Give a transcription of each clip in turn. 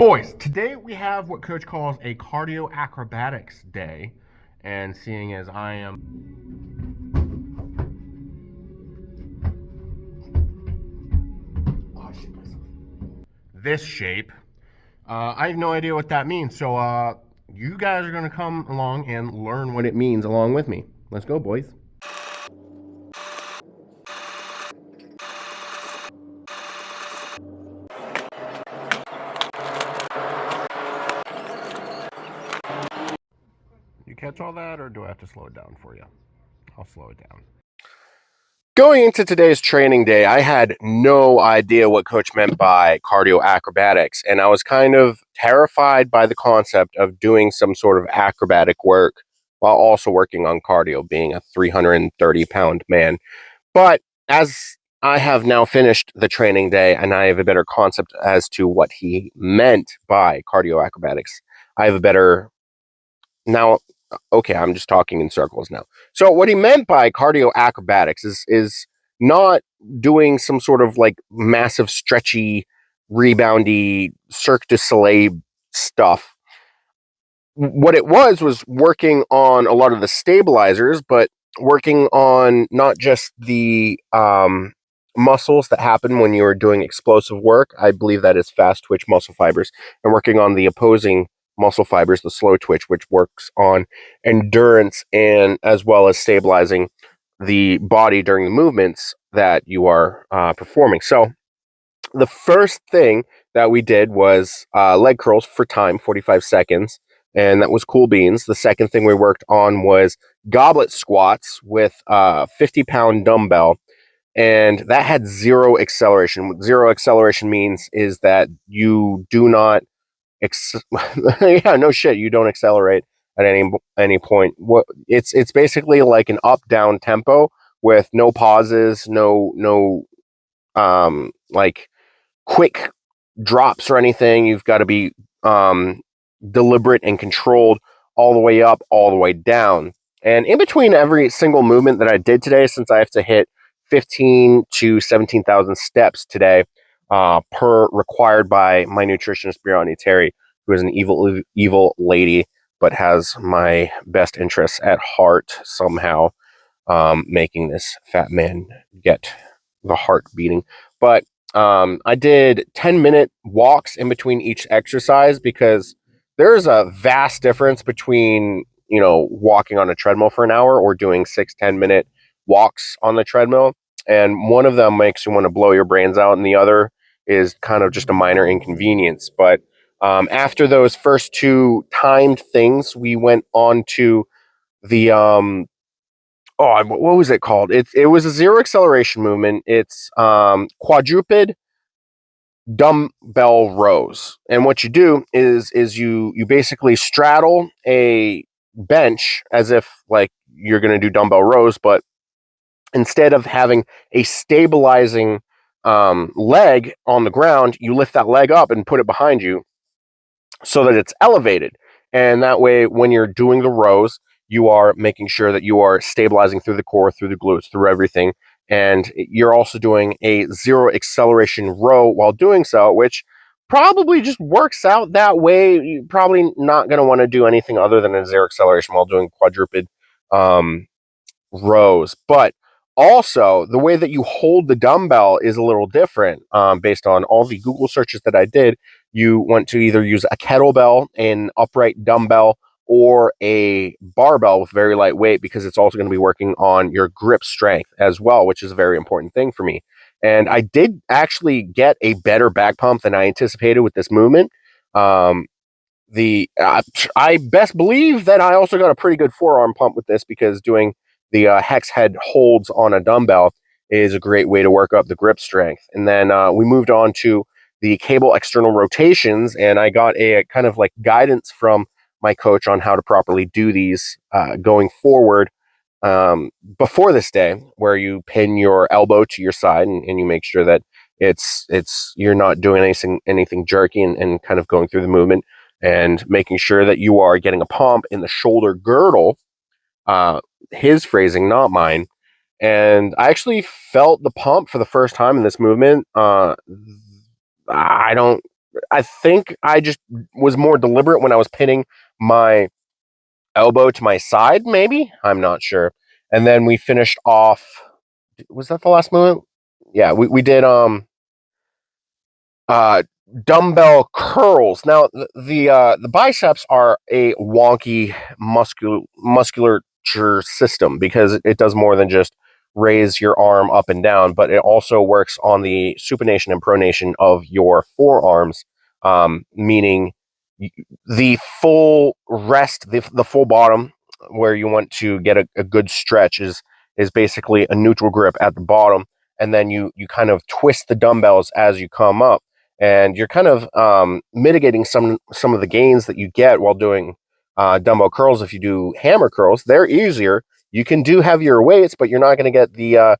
Boys, today we have what Coach calls a cardio acrobatics day. And seeing as I am this shape, I have no idea what that means. So you guys are going to come along and learn what it means along with me. Let's go, boys. You catch all that, or do I have to slow it down for you? I'll slow it down. Going into today's training day, I had no idea what Coach meant by cardio acrobatics, and I was kind of terrified by the concept of doing some sort of acrobatic work while also working on cardio, being a 330-pound man. But as I have now finished the training day and I have a better concept as to what he meant by cardio acrobatics, I have a better now. Okay, I'm just talking in circles now. So what he meant by cardio acrobatics is not doing some sort of like massive stretchy reboundy Cirque du Soleil stuff. What it was working on a lot of the stabilizers, but working on not just the muscles that happen when you're doing explosive work. I believe that is fast twitch muscle fibers, and working on the opposing muscle fibers, the slow twitch, which works on endurance and as well as stabilizing the body during the movements that you are performing. So the first thing that we did was leg curls for time, 45 seconds, and that was cool beans. The second thing we worked on was goblet squats with a 50-pound dumbbell, and that had zero acceleration. What zero acceleration means is that you do not yeah, no shit, you don't accelerate at any point. What it's basically like an up down tempo with no pauses, no like quick drops or anything. You've got to be deliberate and controlled all the way up, all the way down. And in between every single movement that I did today, since I have to hit 15 to 17,000 steps today per required by my nutritionist, Brianni Terry, who is an evil lady, but has my best interests at heart somehow, making this fat man get the heart beating. But I did 10-minute walks in between each exercise because there's a vast difference between, walking on a treadmill for an hour or doing 6-10-minute walks on the treadmill. And one of them makes you want to blow your brains out, and the other is kind of just a minor inconvenience. But after those first two timed things, we went on to the what was it called? It was a zero acceleration movement. It's quadruped dumbbell rows, and what you do is you basically straddle a bench as if like you're going to do dumbbell rows, but instead of having a stabilizing leg on the ground, you lift that leg up and put it behind you so that it's elevated. And that way, when you're doing the rows, you are making sure that you are stabilizing through the core, through the glutes, through everything. And you're also doing a zero acceleration row while doing so, which probably just works out that way. You're probably not going to want to do anything other than a zero acceleration while doing quadruped um, rows. But also, the way that you hold the dumbbell is a little different based on all the Google searches that I did. You want to either use a kettlebell, an upright dumbbell, or a barbell with very light weight, because it's also going to be working on your grip strength as well, which is a very important thing for me. And I did actually get a better back pump than I anticipated with this movement. I best believe that I also got a pretty good forearm pump with this, because doing the hex head holds on a dumbbell is a great way to work up the grip strength. And then we moved on to the cable external rotations, and I got a kind of like guidance from my coach on how to properly do these going forward before this day, where you pin your elbow to your side, and you make sure that it's you're not doing anything jerky, and kind of going through the movement and making sure that you are getting a pump in the shoulder girdle. His phrasing, not mine. And I actually felt the pump for the first time in this movement. I don't I think I just was more deliberate when I was pinning my elbow to my side, maybe. I'm not sure. And then we finished off. Was that the last movement? Yeah, we did uh, dumbbell curls. Now the biceps are a wonky musculature system because it does more than just raise your arm up and down, but it also works on the supination and pronation of your forearms, meaning the full rest, the full bottom, where you want to get a good stretch is basically a neutral grip at the bottom, and then you kind of twist the dumbbells as you come up, and you're kind of mitigating some of the gains that you get while doing dumbbell curls. If you do hammer curls, they're easier. You can do heavier weights, but you're not going to get the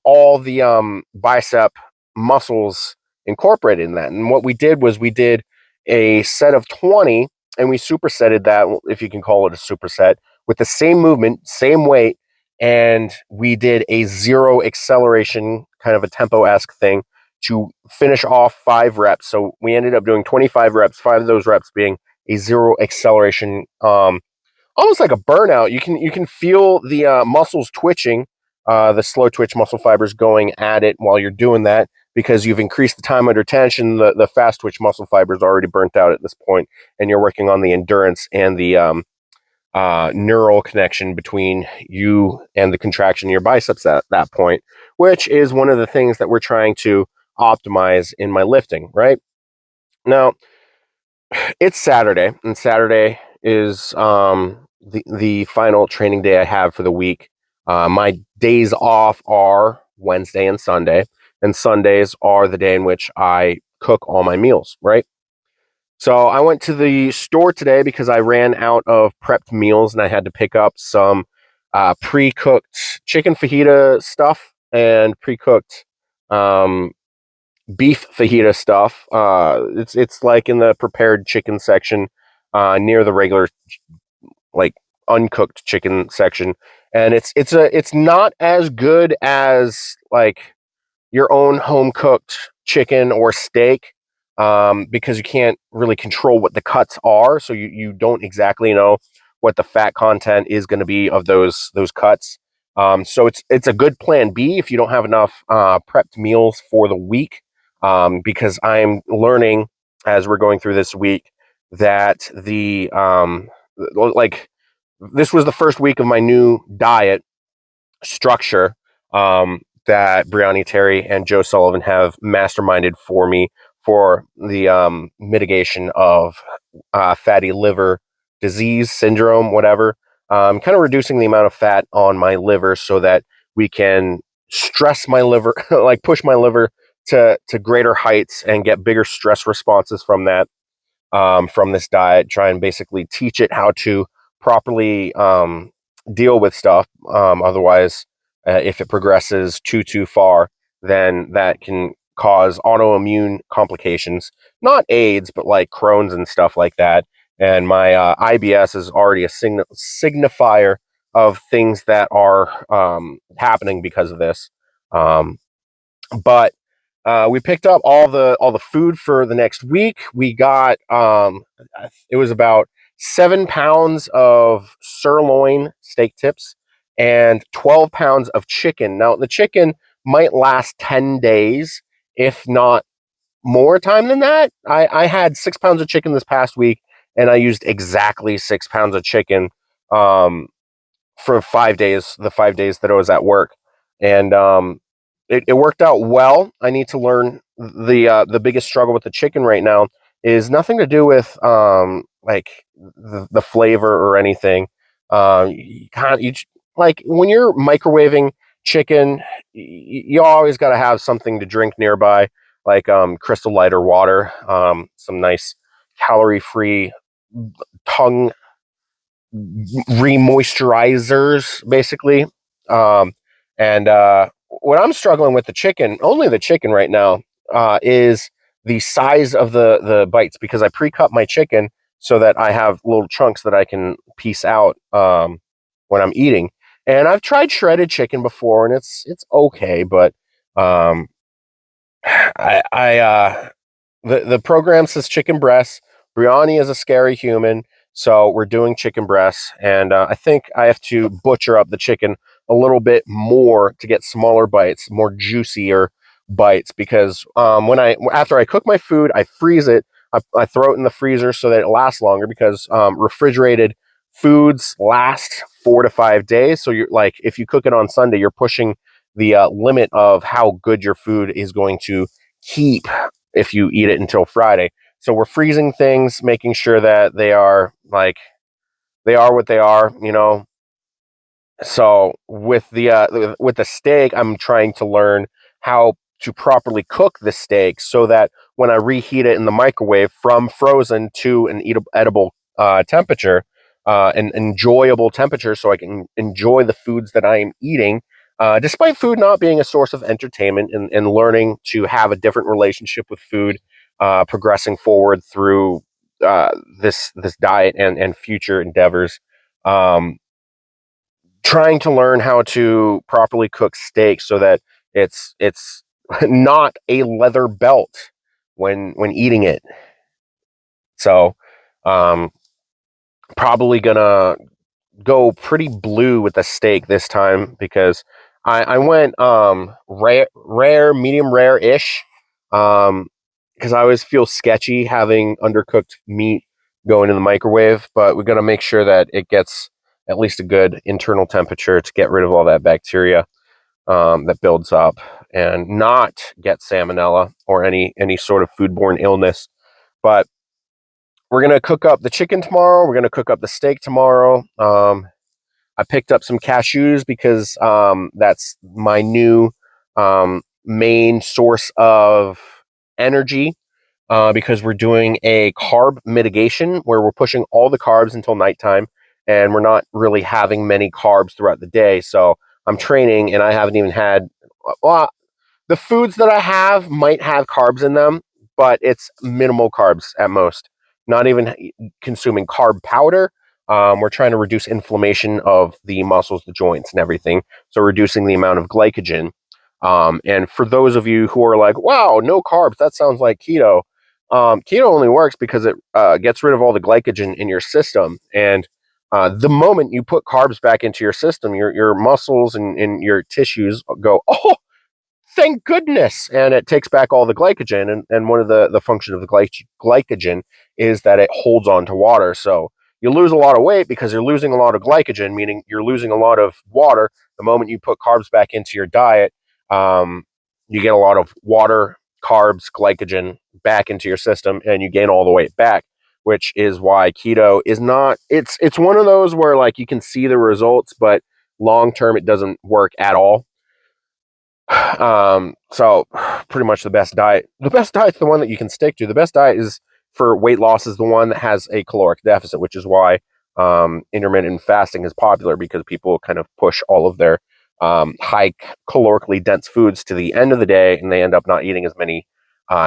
all the bicep muscles incorporated in that. And what we did was we did a set of 20, and we supersetted that, if you can call it a superset, with the same movement, same weight, and we did a zero acceleration, kind of a tempo-esque thing, to finish off 5 reps. So we ended up doing 25 reps, 5 of those reps being a zero acceleration, almost like a burnout. You can feel the muscles twitching, the slow twitch muscle fibers going at it while you're doing that, because you've increased the time under tension. The fast twitch muscle fibers are already burnt out at this point, and you're working on the endurance and the neural connection between you and the contraction in your biceps at that point, which is one of the things that we're trying to optimize in my lifting. Right now, it's Saturday, and Saturday is the final training day I have for the week. My days off are Wednesday and Sunday, and Sundays are the day in which I cook all my meals. Right. So I went to the store today because I ran out of prepped meals, and I had to pick up some pre-cooked chicken fajita stuff and pre-cooked um, beef fajita stuff. It's like in the prepared chicken section, near the regular, like, uncooked chicken section, and it's not as good as like your own home cooked chicken or steak, because you can't really control what the cuts are, so you don't exactly know what the fat content is going to be of those cuts. So it's a good plan B if you don't have enough prepped meals for the week, because I'm learning as we're going through this week that like, this was the first week of my new diet structure, that Brianni Terry and Joe Sullivan have masterminded for me, for the mitigation of fatty liver disease syndrome, whatever. Kind of reducing the amount of fat on my liver so that we can stress my liver, like push my liver to greater heights and get bigger stress responses from that, from this diet. Try and basically teach it how to properly deal with stuff. Otherwise, if it progresses too far, then that can cause autoimmune complications. Not AIDS, but like Crohn's and stuff like that. And my IBS is already a signifier of things that are happening because of this. Um, but we picked up all the food for the next week. We got it was about 7 pounds of sirloin steak tips and 12 pounds of chicken. Now the chicken might last 10 days, if not more time than that. I had 6 pounds of chicken this past week, and I used exactly 6 pounds of chicken for 5 days, the 5 days that I was at work. And it worked out well. I need to learn the biggest struggle with the chicken right now is nothing to do with like the flavor or anything. You can't, like, when you're microwaving chicken, you always got to have something to drink nearby, like Crystal Light or water, some nice calorie free tongue remoisturizers, basically. And what I'm struggling with the chicken, only the chicken right now, is the size of the bites, because I pre-cut my chicken so that I have little chunks that I can piece out when I'm eating. And I've tried shredded chicken before, and it's okay, but um, I the program says chicken breasts. Briani is a scary human, so we're doing chicken breasts, and I think I have to butcher up the chicken a little bit more to get smaller bites, more juicier bites. Because when after I cook my food, I freeze it. I throw it in the freezer so that it lasts longer. Because refrigerated foods last 4 to 5 days. So you're like, if you cook it on Sunday, you're pushing the limit of how good your food is going to keep if you eat it until Friday. So we're freezing things, making sure that they are what they are, you know. So with the steak, I'm trying to learn how to properly cook the steak so that when I reheat it in the microwave from frozen to an edible temperature, an enjoyable temperature, so I can enjoy the foods that I am eating. Despite food not being a source of entertainment, and learning to have a different relationship with food, progressing forward through this diet and future endeavors. Um, Trying to learn how to properly cook steak so that it's not a leather belt when eating it. So, um, probably gonna go pretty blue with the steak this time, because I went medium rare ish, because I always feel sketchy having undercooked meat going in the microwave. But we're gonna make sure that it gets at least a good internal temperature to get rid of all that bacteria that builds up, and not get salmonella or any sort of foodborne illness. But we're gonna cook up the chicken tomorrow. We're gonna cook up the steak tomorrow. I picked up some cashews because that's my new main source of energy. Because we're doing a carb mitigation where we're pushing all the carbs until nighttime, and we're not really having many carbs throughout the day. So I'm training, and I haven't even had. Well, the foods that I have might have carbs in them, but it's minimal carbs at most. Not even consuming carb powder. We're trying to reduce inflammation of the muscles, the joints, and everything. So reducing the amount of glycogen. And for those of you who are like, "Wow, no carbs, that sounds like keto." Keto only works because it gets rid of all the glycogen in your system, and the moment you put carbs back into your system, your muscles and your tissues go, "Oh, thank goodness," and it takes back all the glycogen. And one of the function of the glycogen is that it holds on to water. So you lose a lot of weight because you're losing a lot of glycogen, meaning you're losing a lot of water. The moment you put carbs back into your diet, um, you get a lot of water, carbs, glycogen back into your system, and you gain all the weight back. Which is why keto is not. It's one of those where, like, you can see the results, but long term it doesn't work at all. So pretty much the best diet. The best diet's the one that you can stick to. The best diet is for weight loss is the one that has a caloric deficit, which is why intermittent fasting is popular, because people kind of push all of their high calorically dense foods to the end of the day, and they end up not eating as many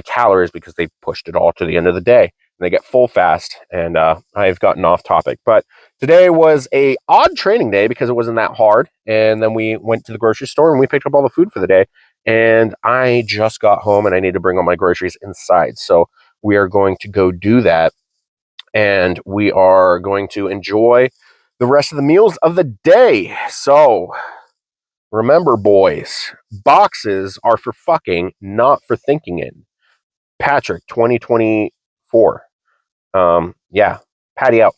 calories because they pushed it all to the end of the day. And they get full fast. And I've gotten off topic, but today was a odd training day because it wasn't that hard. And then we went to the grocery store and we picked up all the food for the day. And I just got home and I need to bring all my groceries inside. So we are going to go do that. And we are going to enjoy the rest of the meals of the day. So remember, boys, boxes are for fucking, not for thinking in. Patrick, 2024. Yeah, Patty out.